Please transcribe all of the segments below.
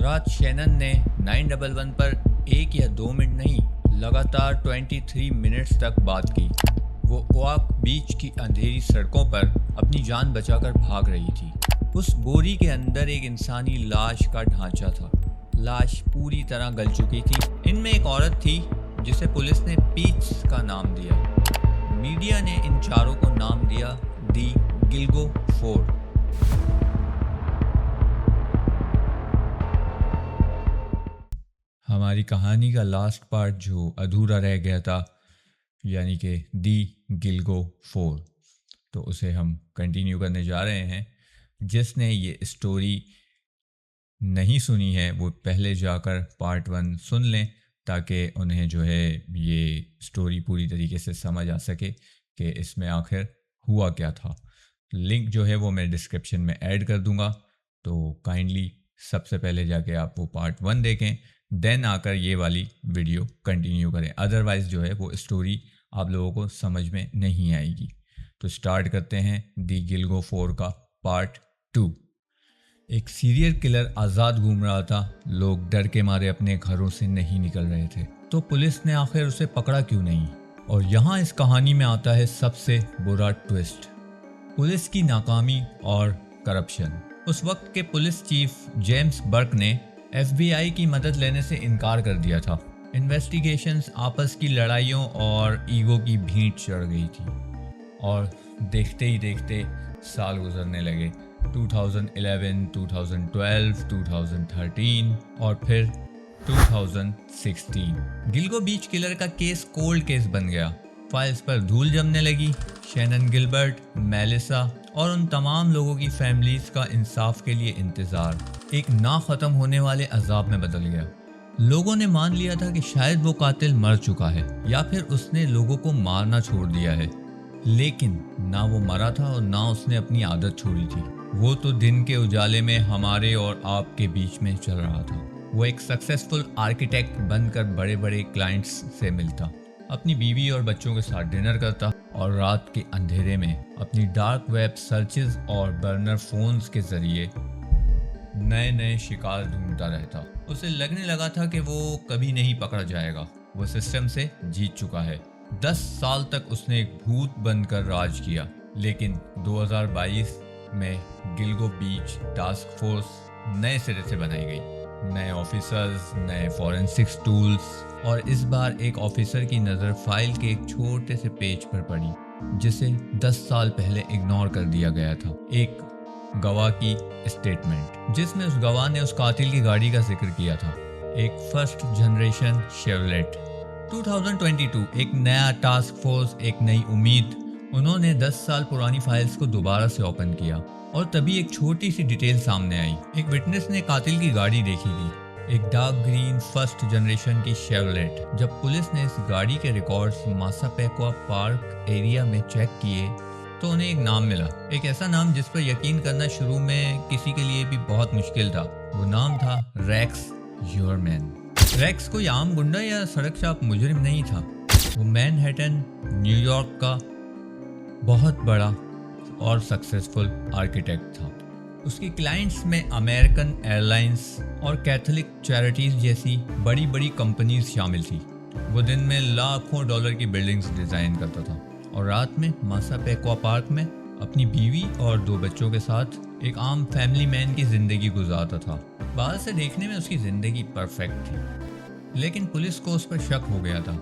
रات Shannon ने 911 पर 1 या 2 मिनट नहीं लगातार 23 मिनट्स तक बात की। वो ओआक बीच की अंधेरी सड़कों पर अपनी जान बचाकर भाग रही थी। उस बोरी के अंदर एक इंसानी लाश का ढांचा था। लाश पूरी तरह गल चुकी थी। इनमें एक औरत थी जिसे पुलिस ने पीच का नाम दिया। मीडिया ने इन चारों को नाम दिया दी गिलगो 4। हमारी कहानी का लास्ट पार्ट जो अधूरा रह गया था, यानी कि दी गिलगो 4, तो उसे हम कंटिन्यू करने जा रहे हैं। जिसने ये स्टोरी नहीं सुनी है वो पहले जाकर पार्ट 1 सुन लें, ताकि उन्हें जो है ये स्टोरी पूरी तरीके से समझ आ सके कि इसमें आखिर हुआ क्या था। लिंक जो है वो मैं डिस्क्रिप्शन में ऐड कर दूंगा, तो काइंडली सबसे पहले जाके आप वो पार्ट 1 देखें, देन आकर ये वाली वीडियो कंटिन्यू करें। अदरवाइज़ जो है वो स्टोरी आप लोगों को समझ में नहीं आएगी। तो स्टार्ट करते हैं दी गिलगो 4 का पार्ट 2। एक सीरियल किलर आज़ाद घूम रहा था। लोग डर के मारे अपने घरों से नहीं निकल रहे थे, तो पुलिस ने आखिर उसे पकड़ा क्यों नहीं। और यहाँ इस कहानी में आता है सबसे बुरा ट्विस्ट, पुलिस की नाकामी और करप्शन। उस वक्त के पुलिस चीफ जेम्स बर्क ने FBI की मदद लेने से इनकार कर दिया था। इन्वेस्टिगेशंस आपस की लड़ाइयों और ईगो की भीड़ चढ़ गई थी, और देखते ही देखते साल गुजरने लगे। 2011, 2012, 2013 और फिर 2016। गिलगो बीच किलर का केस कोल्ड केस बन गया। फाइल्स पर धूल जमने लगी। शैनन गिलबर्ट, मेलिसा और उन तमाम लोगों की फैमिलीज का इंसाफ के लिए इंतज़ार एक ना ख़त्म होने वाले अजाब में बदल गया। लोगों ने मान लिया था कि शायद वो कातिल मर चुका है, या फिर उसने लोगों को मारना छोड़ दिया है। लेकिन ना वो मरा था और ना उसने अपनी आदत छोड़ी थी। वो तो दिन के उजाले में हमारे और आपके बीच में चल रहा था। वो एक सक्सेसफुल आर्किटेक्ट बनकर बड़े बड़े क्लाइंट्स से मिलता, अपनी बीवी और बच्चों के साथ डिनर करता, और रात के अंधेरे में अपनी डार्क वेब सर्चेज और बर्नर फोन्स के जरिए नए नए शिकार ढूंढता रहता। उसे लगने लगा था कि वो कभी नहीं पकड़ा जाएगा। वो सिस्टम से जीत चुका है। 10 साल तक उसने एक भूत बनकर राज किया। लेकिन 2022 में गिलगो बीच टास्क फोर्स नए सिरे से बनाई गई। नए ऑफिसर्स, नए फॉरेंसिक्स टूल्स, और इस बार एक ऑफिसर की नज़र फाइल के एक छोटे से पेज पर पड़ी जिसे 10 साल पहले इग्नोर कर दिया गया था। एक गवाह की स्टेटमेंट जिसमें उस गवाह ने उस कातिल की गाड़ी का जिक्र किया था, एक फर्स्ट जनरेशन शेवलेट। 2022, एक नया टास्क फोर्स, एक नई उम्मीद। उन्होंने 10 साल पुरानी फाइल्स को दोबारा से ओपन किया, और तभी एक छोटी सी डिटेल सामने आई। एक विटनेस ने कातिल की गाड़ी देखी थी, एक डार्क ग्रीन फर्स्ट जनरेशन की शेवलेट। जब पुलिस ने इस गाड़ी के रिकॉर्ड्स मासापेक्वा पार्क एरिया में चेक किए तो उन्हें एक नाम मिला, एक ऐसा नाम जिस पर यकीन करना शुरू में किसी के लिए भी बहुत मुश्किल था। वो नाम था रेक्स ह्यूरमैन। रेक्स कोई आम गुंडा या सड़क चाप मुजरिम नहीं था। वो मैनहट्टन, न्यूयॉर्क का बहुत बड़ा और सक्सेसफुल आर्किटेक्ट था। उसकी क्लाइंट्स में अमेरिकन एयरलाइंस और कैथोलिक चैरिटीज़ जैसी बड़ी बड़ी कंपनीज शामिल थी। वो दिन में लाखों डॉलर की बिल्डिंग्स डिज़ाइन करता था, और रात में मासापेक्वा पार्क में अपनी बीवी और 2 बच्चों के साथ एक आम फैमिली मैन की ज़िंदगी गुजारता था। बाहर से देखने में उसकी ज़िंदगी परफेक्ट थी, लेकिन पुलिस को उस पर शक हो गया था।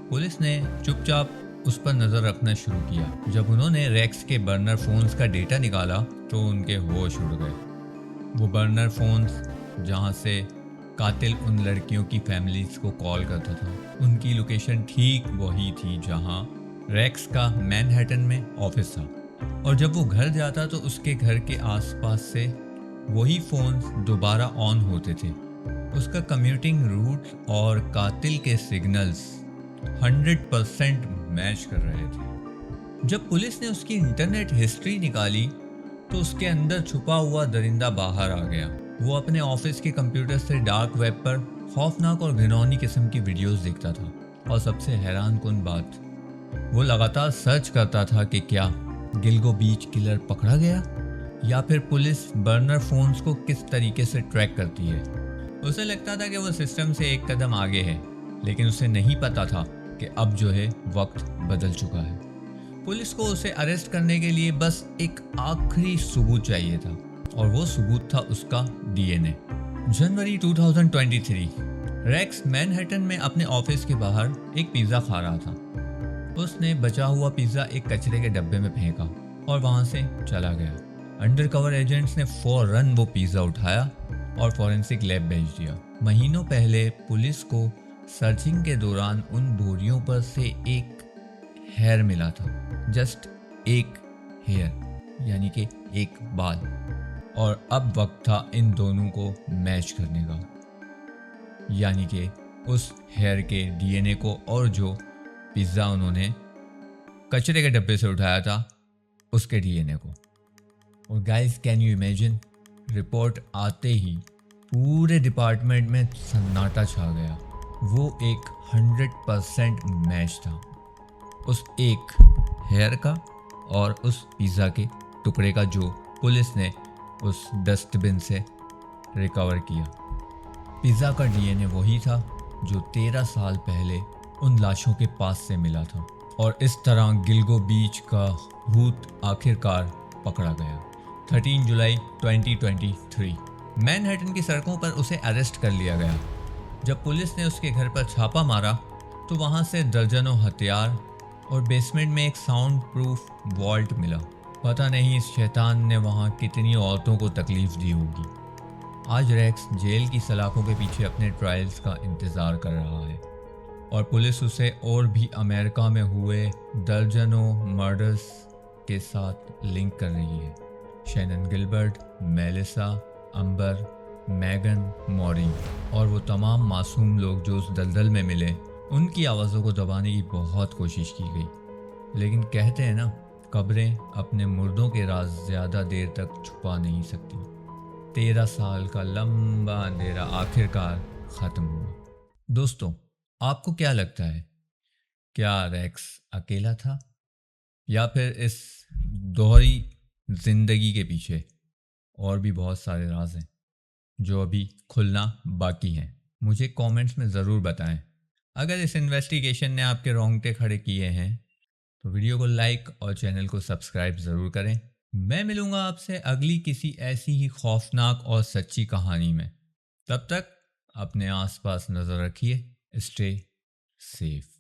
पुलिस ने चुपचाप उस पर नज़र रखना शुरू किया। जब उन्होंने रेक्स के बर्नर फोन्स का डेटा निकाला तो उनके होश उड़ गए। वो बर्नर फोन्स जहाँ से कातिल उन लड़कियों की फैमिलीज को कॉल करता था, उनकी लोकेशन ठीक वही थी जहाँ रेक्स का मैनहट्टन में ऑफिस था। और जब वो घर जाता तो उसके घर के आसपास से वही फोन्स दोबारा ऑन होते थे। उसका कम्यूटिंग रूट और कातिल के सिग्नल्स 100% मैच कर रहे थे। जब पुलिस ने उसकी इंटरनेट हिस्ट्री निकाली तो उसके अंदर छुपा हुआ दरिंदा बाहर आ गया। वो अपने ऑफिस के कंप्यूटर से डार्क वेब पर खौफनाक और घिनौनी किस्म की वीडियोस देखता था, और सबसे हैरान कुन बात, वो लगातार सर्च करता था कि क्या गिलगो बीच किलर पकड़ा गया, या फिर पुलिस बर्नर फोन्स को किस तरीके से ट्रैक करती है। اسے لگتا تھا کہ وہ سسٹم سے ایک قدم آگے ہے، لیکن اسے نہیں پتا تھا کہ اب جو ہے وقت بدل چکا ہے۔ پولیس کو اسے اریسٹ کرنے کے لیے بس ایک آخری ثبوت چاہیے تھا، اور وہ ثبوت تھا اس کا ڈی این اے۔ جنوری 2023 ریکس مینہٹن میں اپنے آفس کے باہر ایک پیزا کھا رہا تھا۔ اس نے بچا ہوا پیزا ایک کچرے کے ڈبے میں پھینکا اور وہاں سے چلا گیا۔ انڈر کور ایجنٹس نے فوراً وہ پیزا اٹھایا اور فورینسک لیب بھیج دیا۔ مہینوں پہلے پولیس کو سرچنگ کے دوران ان بوریوں پر سے ایک ہیئر ملا تھا، جسٹ ایک ہیئر، یعنی کہ ایک بال، اور اب وقت تھا ان دونوں کو میچ کرنے کا، یعنی کہ اس ہیئر کے ڈی این اے کو اور جو پیزا انہوں نے کچرے کے ڈبے سے اٹھایا تھا اس کے ڈی این اے کو۔ اور guys can you imagine, report آتے ہی پورے ڈپارٹمنٹ میں سناٹا چھا گیا۔ وہ ایک 100% میچ تھا، اس ایک ہیئر کا اور اس پیزا کے ٹکڑے کا جو پولیس نے اس ڈسٹ بن سے ریکور کیا۔ پیزا کا ڈی این اے وہی تھا جو 13 سال پہلے ان لاشوں کے پاس سے ملا تھا، اور اس طرح گلگو بیچ کا بھوت آخرکار پکڑا گیا۔ 13 جولائی 2023 مینہٹن کی سڑکوں پر اسے اریسٹ کر لیا گیا۔ جب پولیس نے اس کے گھر پر چھاپا مارا تو وہاں سے درجنوں ہتھیار اور بیسمنٹ میں ایک ساؤنڈ پروف والٹ ملا۔ پتہ نہیں اس شیطان نے وہاں کتنی عورتوں کو تکلیف دی ہوگی۔ آج ریکس جیل کی سلاخوں کے پیچھے اپنے ٹرائلز کا انتظار کر رہا ہے، اور پولیس اسے اور بھی امریکہ میں ہوئے درجنوں مرڈرز کے ساتھ لنک کر رہی ہے۔ شینن گلبرٹ، میلیسا، امبر، میگن، مورین اور وہ تمام معصوم لوگ جو اس دلدل میں ملے، ان کی آوازوں کو دبانے کی بہت کوشش کی گئی، لیکن کہتے ہیں نا، قبریں اپنے مردوں کے راز زیادہ دیر تک چھپا نہیں سکتی۔ 13 سال کا لمبا اندھیرا آخرکار ختم ہوا۔ دوستوں، آپ کو کیا لگتا ہے؟ کیا ریکس اکیلا تھا، یا پھر اس دوہری زندگی کے پیچھے اور بھی بہت سارے راز ہیں جو ابھی کھلنا باقی ہیں؟ مجھے کامنٹس میں ضرور بتائیں۔ اگر اس انویسٹیگیشن نے آپ کے رونگٹے کھڑے کیے ہیں تو ویڈیو کو لائک اور چینل کو سبسکرائب ضرور کریں۔ میں ملوں گا آپ سے اگلی کسی ایسی ہی خوفناک اور سچی کہانی میں۔ تب تک اپنے آس پاس نظر رکھیے۔ Stay safe.